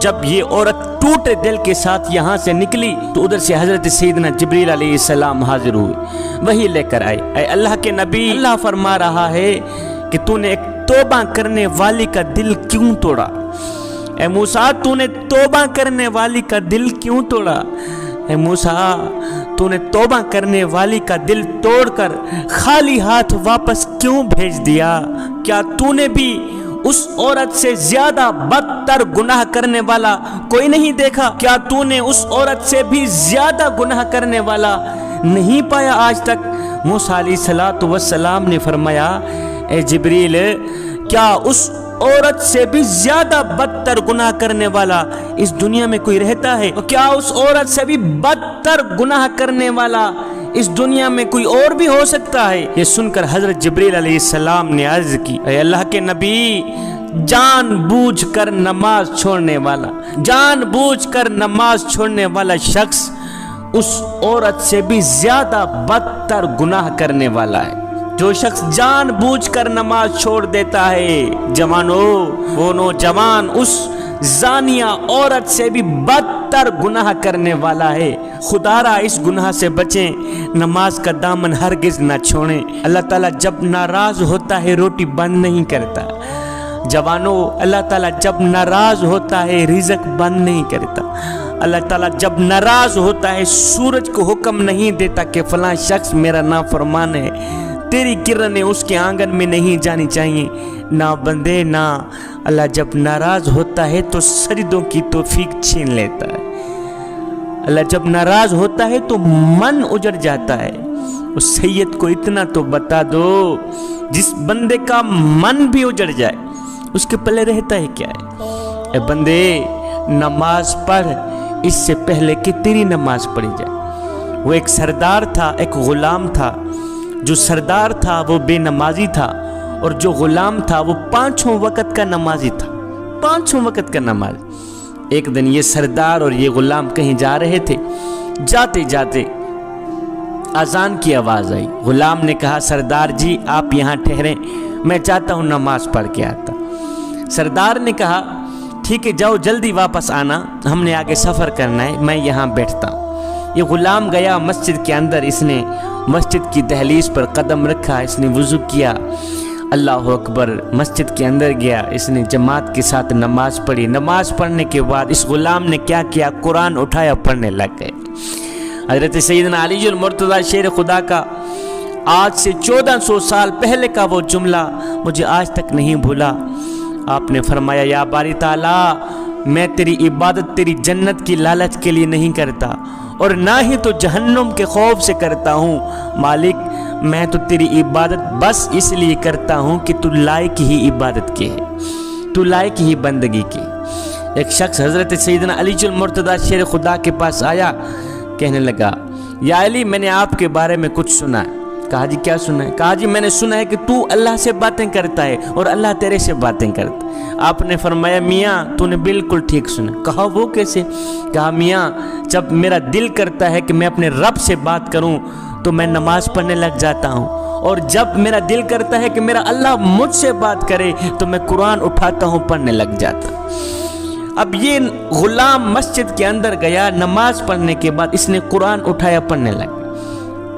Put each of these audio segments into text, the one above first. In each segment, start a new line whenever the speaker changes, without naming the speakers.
جب یہ عورت ٹوٹے دل کے ساتھ یہاں سے نکلی تو ادھر سے حضرت سیدنا جبریل علیہ السلام حاضر ہوئے، وہی لے کر آئے۔ اے اللہ کے نبی، اللہ فرما رہا ہے کہ تو نے ایک توبہ کرنے والی کا دل کیوں توڑا؟ اے موسیٰ تو نے توبہ کرنے والی کا دل کیوں توڑا؟ اے موسیٰ تو نے توبہ کرنے والی کا دل توڑ کر خالی ہاتھ واپس کیوں بھیج دیا؟ کیا تو نے بھی اس عورت سے زیادہ بدتر گناہ کرنے والا کوئی نہیں دیکھا؟ کیا تو نے اس عورت سے بھی زیادہ گناہ کرنے والا نہیں پایا آج تک؟ موسیٰ علیہ السلام نے فرمایا، اے جبریل، کیا اس عورت سے بھی زیادہ بدتر گناہ کرنے والا اس دنیا میں کوئی رہتا ہے؟ اور کیا اس عورت سے بھی بدتر گناہ کرنے والا اس دنیا میں کوئی اور بھی ہو سکتا ہے؟ یہ سن کر حضرت جبریل علیہ السلام نے عرض کی، اے اللہ کے نبی، جان بوجھ کر نماز چھوڑنے والا شخص اس عورت سے بھی زیادہ بدتر گناہ کرنے والا ہے۔ جو شخص جان بوجھ کر نماز چھوڑ دیتا ہے، جوانو، وہ نوجوان اس زانیہ عورت سے بھی بدتر گناہ کرنے والا ہے۔ خدا را اس گناہ سے بچیں، نماز کا دامن ہرگز نہ چھوڑیں۔ اللہ تعالیٰ جب ناراض ہوتا ہے روٹی بند نہیں کرتا، جوانو، اللہ تعالیٰ جب ناراض ہوتا ہے رزق بند نہیں کرتا۔ اللہ تعالیٰ جب ناراض ہوتا ہے سورج کو حکم نہیں دیتا کہ فلاں شخص میرا نافرمان ہے، تیری کرنیں اس کے آنگن میں نہیں جانی چاہیے۔ نہ بندے نہ، اللہ جب ناراض ہوتا ہے تو سجدوں کی توفیق چھین لیتا ہے۔ اللہ جب ناراض ہوتا ہے تو من اجڑ جاتا ہے۔ اس سید کو اتنا تو بتا دو، جس بندے کا من بھی اجڑ جائے اس کے پلے رہتا ہے کیا ہے؟ اے بندے، نماز پڑھ اس سے پہلے کہ تیری نماز پڑھی جائے۔ وہ ایک سردار تھا، ایک غلام تھا۔ جو سردار تھا وہ بے نمازی تھا، اور جو غلام تھا وہ 5 وقت کا نمازی تھا، 5 وقت کا نماز۔ ایک دن یہ سردار اور یہ غلام کہیں جا رہے تھے، جاتے جاتے اذان کی آواز آئی۔ غلام نے کہا، سردار جی آپ یہاں ٹھہریں، میں چاہتا ہوں نماز پڑھ کے آتا۔ سردار نے کہا، ٹھیک ہے جاؤ، جلدی واپس آنا، ہم نے آگے سفر کرنا ہے، میں یہاں بیٹھتا ہوں۔ یہ غلام گیا مسجد کے اندر، اس نے مسجد کی دہلیز پر قدم رکھا، اس نے وضو کیا، اللہ اکبر، مسجد کے اندر گیا، اس نے جماعت کے ساتھ نماز پڑھی۔ نماز پڑھنے کے بعد اس غلام نے کیا کیا؟ قرآن اٹھایا، پڑھنے لگ گئے۔ حضرت سیدنا علی المرتضیٰ شیر خدا کا آج سے 1400 سال پہلے کا وہ جملہ مجھے آج تک نہیں بھولا۔ آپ نے فرمایا، یا باری تعالیٰ، میں تیری عبادت تیری جنت کی لالچ کے لیے نہیں کرتا، اور نہ ہی تو جہنم کے خوف سے کرتا ہوں۔ مالک، میں تو تیری عبادت بس اس لیے کرتا ہوں کہ تو لائق ہی عبادت کے ہے، تو لائق ہی بندگی کی۔ ایک شخص حضرت سیدنا علی المرتضیٰ شیر خدا کے پاس آیا، کہنے لگا، یا علی، میں نے آپ کے بارے میں کچھ سنا ہے۔ کہا جی کیا سنا ہے؟ کہا جی میں نے سنا ہے کہ تو اللہ سے باتیں کرتا ہے اور اللہ تیرے سے باتیں کرتا ہے۔ آپ نے فرمایا، میاں تو نے بالکل ٹھیک سنا۔ کہا وہ کیسے؟ کہا میاں، جب میرا دل کرتا ہے کہ میں اپنے رب سے بات کروں تو میں نماز پڑھنے لگ جاتا ہوں، اور جب میرا دل کرتا ہے کہ میرا اللہ مجھ سے بات کرے تو میں قرآن اٹھاتا ہوں، پڑھنے لگ جاتا ہوں۔ اب یہ غلام مسجد کے اندر گیا، نماز پڑھنے کے بعد اس نے قرآن اٹھایا، پڑھنے لگا۔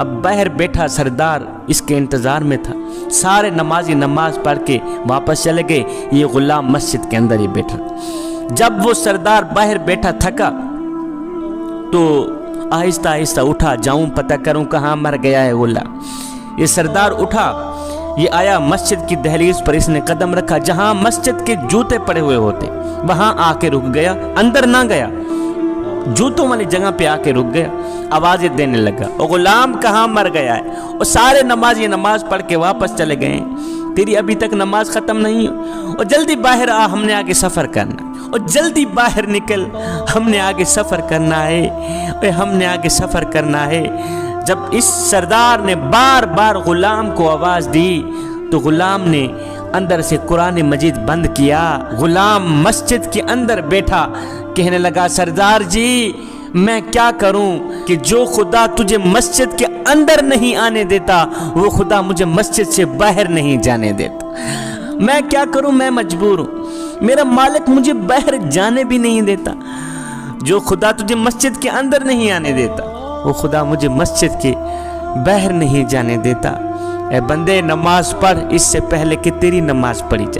اب باہر بیٹھا سردار اس کے انتظار میں تھا، سارے نمازی نماز پڑھ کے واپس چلے گئے، یہ غلام مسجد کے اندر ہی بیٹھا۔ جب وہ سردار باہر بیٹھا تھکا تو آہستہ آہستہ اٹھا، جاؤں پتہ کروں کہاں مر گیا ہے غلام۔ یہ سردار اٹھا، یہ آیا مسجد کی دہلیز پر، اس نے قدم رکھا، جہاں مسجد کے جوتے پڑے ہوئے ہوتے وہاں آ کے رک گیا، اندر نہ گیا، جوتوں والی جگہ پہ آ کے رک گیا، آوازیں دینے لگا، اور غلام کہاں مر گیا ہے؟ اور سارے نمازی نماز پڑھ کے واپس چلے گئے، تیری ابھی تک نماز ختم نہیں ہو، اور جلدی باہر آ، ہم نے آگے سفر کرنا، اور جلدی باہر نکل، ہم نے آگے سفر کرنا ہے، اور ہم نے آگے سفر کرنا ہے۔ جب اس سردار نے بار بار غلام کو آواز دی تو غلام نے اندر سے قرآن مجید بند کیا۔ غلام مسجد کے اندر بیٹھا، کہنے لگا، سردار جی میں کیا کروں کہ جو خدا تجھے مسجد کے اندر نہیں آنے دیتا وہ خدا مجھے مسجد سے باہر نہیں جانے دیتا، میں کیا کروں، میں مجبور ہوں۔ میرا مالک مجھے باہر جانے بھی نہیں دیتا. جو خدا تجھے مسجد کے اندر نہیں آنے دیتا وہ خدا مجھے مسجد کے باہر نہیں جانے دیتا. اے بندے نماز پڑھ اس سے پہلے کہ تیری نماز پڑھی جائے.